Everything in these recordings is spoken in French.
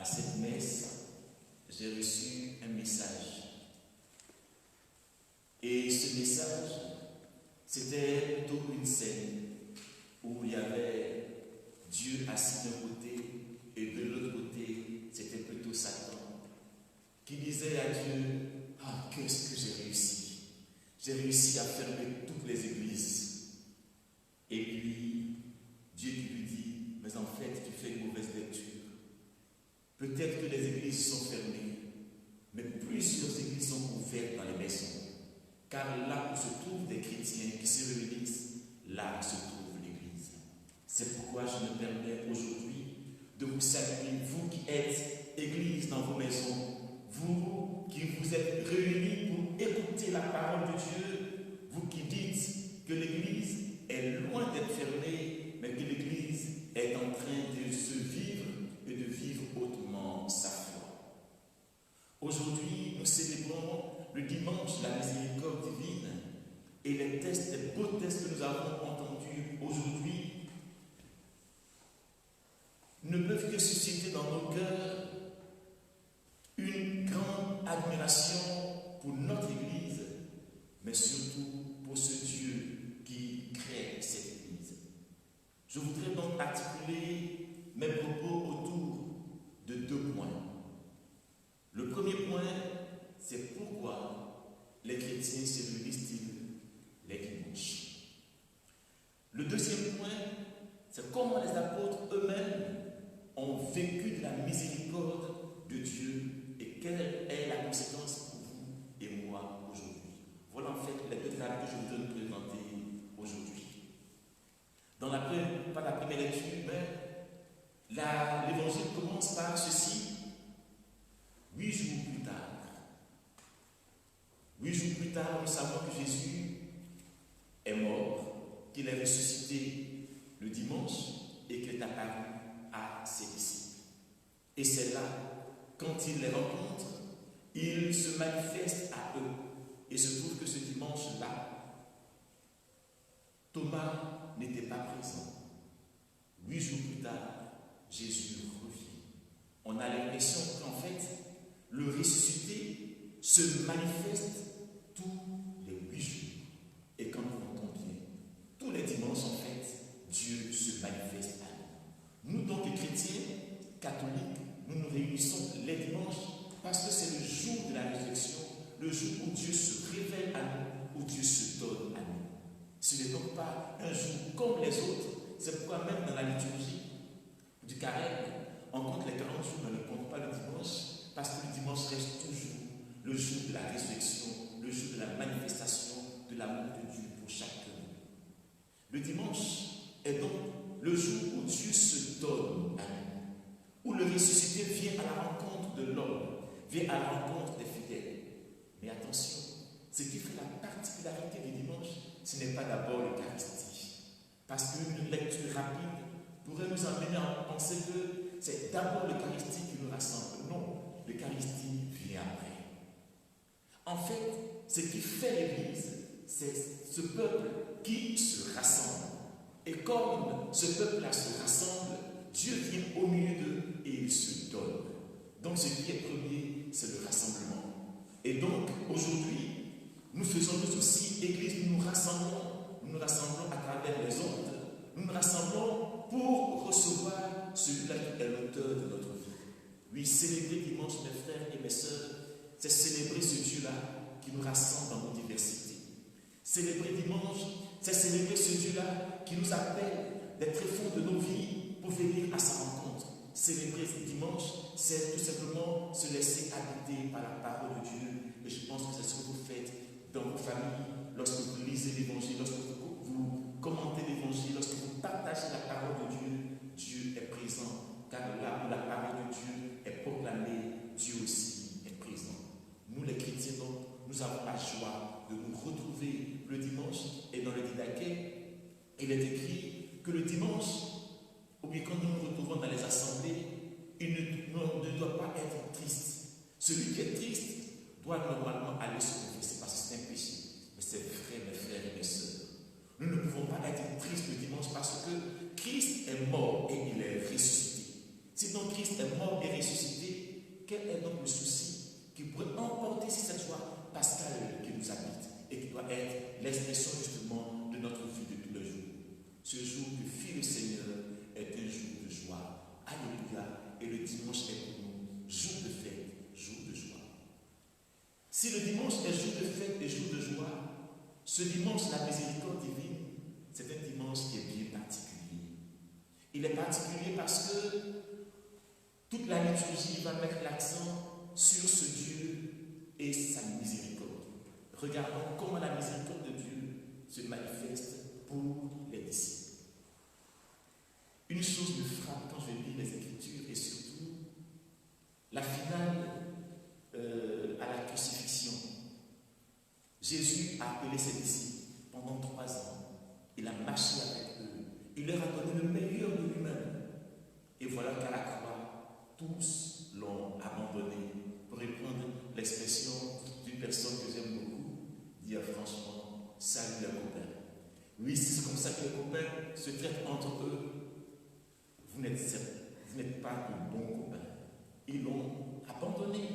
cette messe, j'ai reçu un message. Et ce message, c'était plutôt une scène où il y avait Dieu assis d'un côté et de l'autre côté, c'était plutôt Satan qui disait à Dieu, « Ah, qu'est-ce que j'ai réussi? J'ai réussi à fermer toutes les églises. » Et puis, Dieu qui lui dit, « Mais en fait, tu fais une mauvaise lecture. Peut-être que les églises sont fermées, mais plusieurs églises sont ouvertes dans les maisons. Car là où se trouvent des chrétiens qui se réunissent, là se trouve l'Église. C'est pourquoi je me permets aujourd'hui de vous saluer, vous qui êtes Église dans vos maisons, vous qui vous êtes réunis pour écouter la parole de Dieu, vous qui dites que l'Église est loin d'être fermée, mais que l'Église est en train de se vivre et de vivre autrement sa foi. Aujourd'hui, nous célébrons le dimanche de la miséricorde divine et les beaux textes que nous avons entendus aujourd'hui ne peuvent que susciter dans nos cœurs une grande admiration pour notre Église, mais surtout pour ce Dieu qui crée cette Église. Je voudrais donc articuler mes propos autour de 2 points. Le premier point, c'est pourquoi les chrétiens se réunissent-ils les dimanches. Le deuxième point, c'est comment les apôtres eux-mêmes ont vécu de la miséricorde de Dieu et quelle est la conséquence pour vous et moi aujourd'hui. Voilà en fait les 2 tables que je voudrais nous présenter aujourd'hui. Pas la première lecture, mais l'évangile commence par ceci. 8 jours plus tard, 8 jours plus tard, nous savons que Jésus est mort, qu'il est ressuscité le dimanche et qu'il est apparu à ses disciples. Et c'est là, quand il les rencontre, il se manifeste à eux. Et se trouve que ce dimanche-là, Thomas n'était pas présent. 8 jours plus tard, Jésus revient. On a l'impression qu'en fait, le ressuscité se manifeste tous les 8 jours. Et quand nous entendons bien, tous les dimanches, en fait, Dieu se manifeste à nous. Nous, donc, les chrétiens catholiques, nous nous réunissons les dimanches parce que c'est le jour de la résurrection, le jour où Dieu se révèle à nous, où Dieu se donne à nous. Ce n'est donc pas un jour comme les autres. C'est pourquoi même dans la liturgie du carême, on compte les 40 jours, mais on ne compte pas le dimanche, parce que le dimanche reste toujours le jour de la résurrection, le jour de la manifestation de l'amour de Dieu pour chacun. Le dimanche est donc le jour où Dieu se donne à nous, où le ressuscité vient à la rencontre de l'homme, vient à la rencontre des fidèles. Mais attention, ce qui fait la particularité du dimanche, ce n'est pas d'abord l'Eucharistie. Parce qu'une lecture rapide pourrait nous amener à penser que c'est d'abord l'Eucharistie qui nous rassemble. Non, l'Eucharistie vient après. En fait, ce qui fait l'Église, c'est ce peuple qui se rassemble. Et comme ce peuple-là se rassemble, Dieu vient au milieu d'eux et il se donne. Donc ce qui est premier, c'est le rassemblement. Et donc, aujourd'hui, nous faisons nous aussi, Église, nous nous rassemblons à travers les ondes, nous nous rassemblons pour recevoir celui-là qui est l'auteur de notre vie. Oui, célébrer dimanche, mes frères et mes sœurs, c'est célébrer ce Dieu-là qui nous rassemble dans nos diversités. Célébrer dimanche, c'est célébrer ce Dieu-là qui nous appelle des tréfonds de nos vies pour venir à sa rencontre. Célébrer ce dimanche, c'est tout simplement se laisser habiter par la parole de Dieu. Et je pense que c'est ce que vous faites dans vos familles, lorsque vous lisez l'Évangile, lorsque vous commentez l'Évangile, lorsque vous partagez la parole de Dieu, Dieu est présent. Car là où la parole de Dieu est proclamée, Dieu aussi est présent. Nous les chrétiens, donc, nous avons la joie de nous retrouver le dimanche. Et dans le Didaché, il est écrit que le dimanche, ou bien quand nous nous retrouvons dans les assemblées, il ne doit pas être triste. Celui qui est triste doit normalement aller se confesser parce que c'est un péché. Mais c'est vrai, mes frères et mes sœurs. Nous ne pouvons pas être tristes le dimanche parce que Christ est mort et il est ressuscité. Si donc Christ est mort et ressuscité, va être l'expression justement de notre vie de tous les jours. Ce jour que fit le Seigneur est un jour de joie. Alléluia. Et le dimanche est pour nous jour de fête, jour de joie. Si le dimanche est jour de fête et jour de joie, ce dimanche, la miséricorde divine, c'est un dimanche qui est bien particulier. Il est particulier parce que toute la liturgie va mettre l'accent sur ce Dieu et sa miséricorde. Regardons comment la miséricorde de Dieu se manifeste pour les disciples. Une chose me frappe quand je lis les Écritures et surtout la finale à la crucifixion. Jésus a appelé ses disciples pendant 3 ans. Il a marché avec eux. Il leur a donné le meilleur de lui-même. Et voilà qu'à la croix, tous l'ont abandonné. Pour reprendre l'expression d'une personne que j'aime beaucoup, dire franchement, salut les copains. Oui, c'est comme ça que les copains se traitent entre eux. Vous n'êtes pas de bons copains. Ils l'ont abandonné.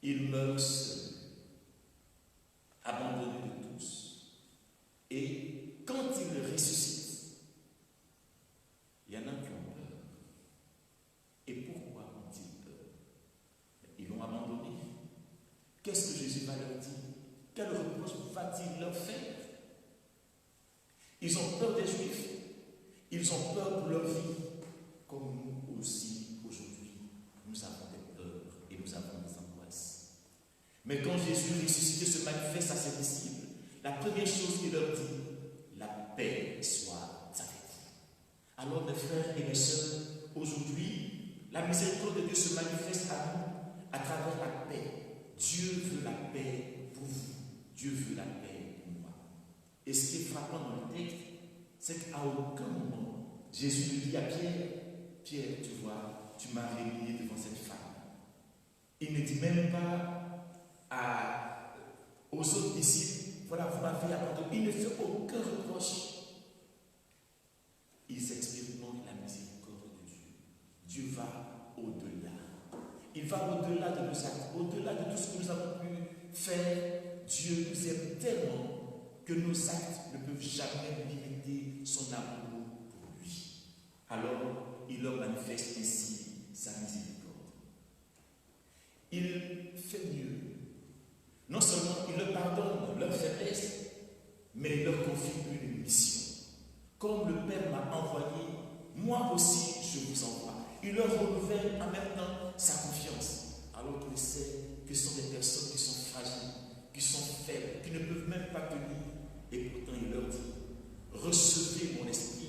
Ils meurent seuls, abandonnés de tous. Et quand ils le ressuscitent, il y en a qui ont peur. Et pourquoi ont-ils peur? Ils l'ont abandonné. Qu'est-ce que Jésus va leur dire? Quel reproche va-t-il leur faire? Ils ont peur des Juifs. Ils ont peur pour leur vie. Comme nous aussi, aujourd'hui, nous avons des peurs et nous avons des angoisses. Mais quand Jésus ressuscité se manifeste à ses disciples, la première chose qu'il leur dit, la paix soit avec vous. Alors mes frères et mes sœurs, aujourd'hui, la miséricorde de Dieu se manifeste à nous à travers la paix. Dieu veut la paix pour vous. Dieu veut la paix pour moi. Et ce qui est frappant dans le texte, c'est qu'à aucun moment, Jésus lui dit à Pierre, Pierre, tu vois, tu m'as réveillé devant cette femme. Il ne dit même pas aux autres disciples, voilà, vous m'avez abandonné. Il ne fait aucun reproche. Il s'expérimente la miséricorde de Dieu. Dieu va au-delà. Il va au-delà de nos actes, au-delà de tout ce que nous avons pu faire. Dieu nous aime tellement que nos actes ne peuvent jamais limiter son amour pour lui. Alors, il leur manifeste ainsi sa miséricorde. Il fait mieux. Non seulement il leur pardonne leur faiblesse, mais il leur confie une mission. Comme le Père m'a envoyé, moi aussi je vous envoie. Il leur renouvelle en même temps sa confiance, alors qu'il sait que ce sont des personnes qui sont fragiles, qui sont faibles, qui ne peuvent même pas tenir. Et pourtant il leur dit, recevez mon esprit,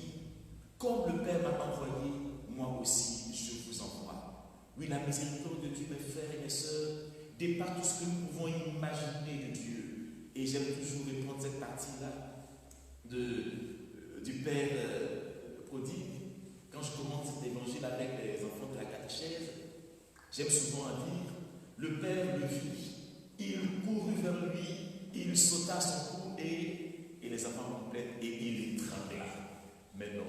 comme le Père m'a envoyé, moi aussi je vous envoie. Oui, la miséricorde de Dieu, mes frères et mes sœurs, dépasse tout ce que nous pouvons imaginer de Dieu. Et j'aime toujours reprendre cette partie-là du Père prodigue. Quand je commence cet évangile avec les enfants de la catéchèse, j'aime souvent dire, le Père le vit, il courut vers lui, il sauta à son cou et les enfants complètent et il l'étrangla. Mais non,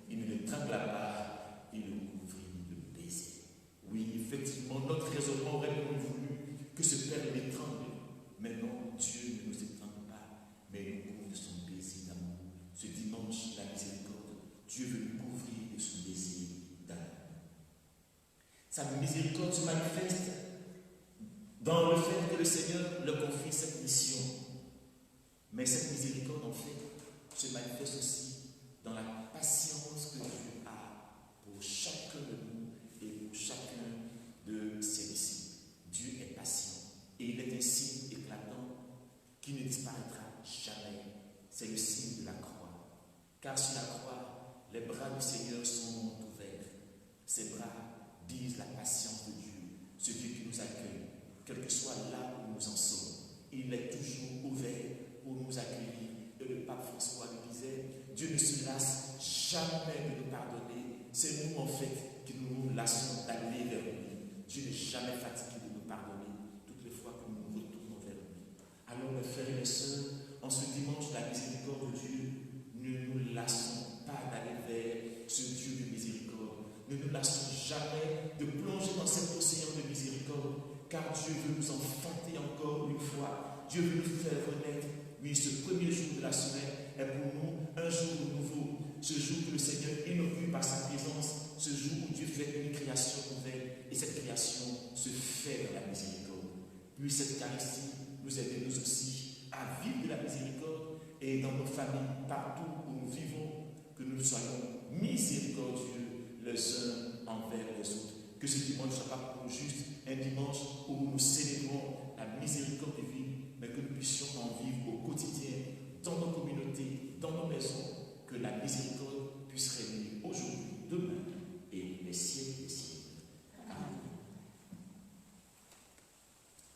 il ne l'étrangla pas, il le couvrit de baisers. Oui, effectivement, notre raisonnement aurait voulu que ce Père l'étrangle. Mais non, Dieu ne nous étrangle pas, mais il nous couvre de son baiser d'amour. Ce dimanche, la miséricorde, Dieu veut nous couvrir de son baiser d'amour. Sa miséricorde se manifeste dans le fait que le Seigneur leur confie cette mission. Mais cette miséricorde, en fait, se manifeste aussi dans la patience que Dieu a pour chacun de nous et pour chacun de ses disciples. Dieu est patient et il est un signe éclatant qui ne disparaîtra jamais. C'est le signe de la croix. Car sur la croix, les bras du Seigneur sont ouverts. Ces bras disent la patience de Dieu, ce Dieu qui nous accueille, quel que soit là où nous en sommes. Il est toujours ouvert pour nous accueillir. Et le pape François nous disait, Dieu ne se lasse jamais de nous pardonner. C'est nous en fait qui nous lassons d'aller vers lui. Dieu n'est jamais fatigué de nous pardonner toutes les fois que nous nous retournons vers lui. Alors mes frères et mes sœurs, en ce dimanche de la miséricorde de Dieu, ne nous lassons pas d'aller vers ce Dieu de miséricorde. Ne nous lassons jamais de plonger dans cet océan de miséricorde, car Dieu veut nous enfanter encore une fois. Dieu veut nous faire renaître. Oui, ce premier jour de la semaine est pour nous un jour nouveau. Ce jour que le Seigneur inaugure par sa présence, ce jour où Dieu fait une création nouvelle, et cette création se fait dans la miséricorde. Puis cette Eucharistie nous aide nous aussi à vivre de la miséricorde, et dans nos familles, partout où nous vivons, que nous soyons miséricordieux les uns envers les autres. Que ce dimanche ne soit pas pour juste un dimanche où nous célébrons